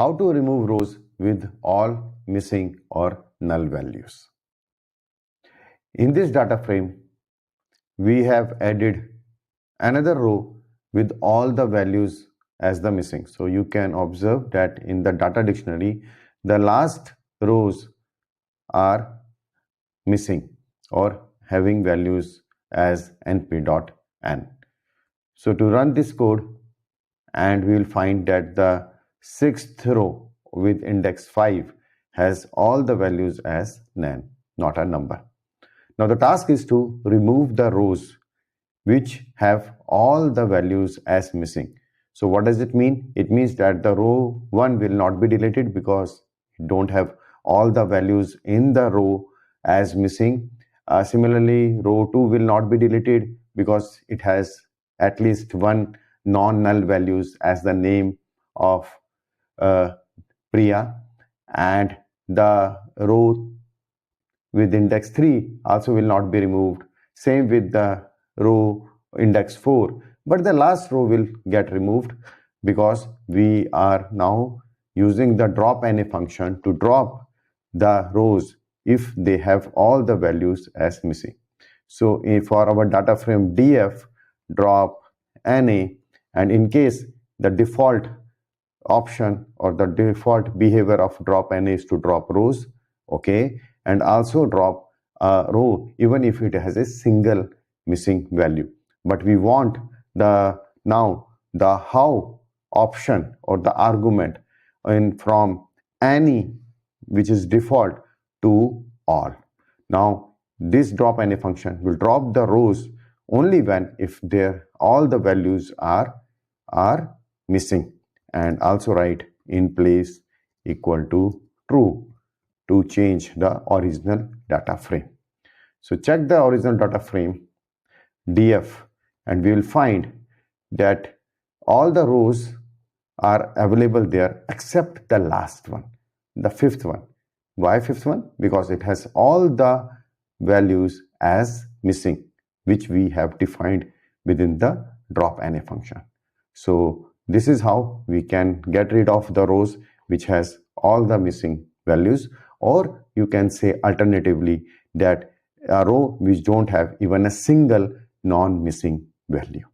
How to remove rows with all missing or null values. In this data frame, we have added another row with all the values as the missing. So you can observe that in the data dictionary, the last rows are missing or having values as np.n. So to run this code, and we will find that the sixth row with index 5 has all the values as nan, not a number. Now the task is to remove the rows which have all the values as missing. So what does it mean? It means that the row 1 will not be deleted because you don't have all the values in the row as missing. Similarly, row 2 will not be deleted because it has at least one non-null values as the name of Priya, and the row with index 3 also will not be removed. Same with the row index 4, but the last row will get removed because we are now using the dropna function to drop the rows if they have all the values as missing. So for our data frame df.dropna, and in case the default option or the default behavior of dropna is to drop rows, okay, and also drop a row even if it has a single missing value. But we want the how option or the argument in from any which is default to all. Now this dropna function will drop the rows only when if all the values are missing, and also write in place equal to true to change the original data frame. So check the original data frame df, and we will find that all the rows are available there except the last one, the fifth one. Why fifth one? Because it has all the values as missing, which we have defined within the dropna function. So this is how we can get rid of the rows which has all the missing values, or you can say alternatively that a row which don't have even a single non-missing value.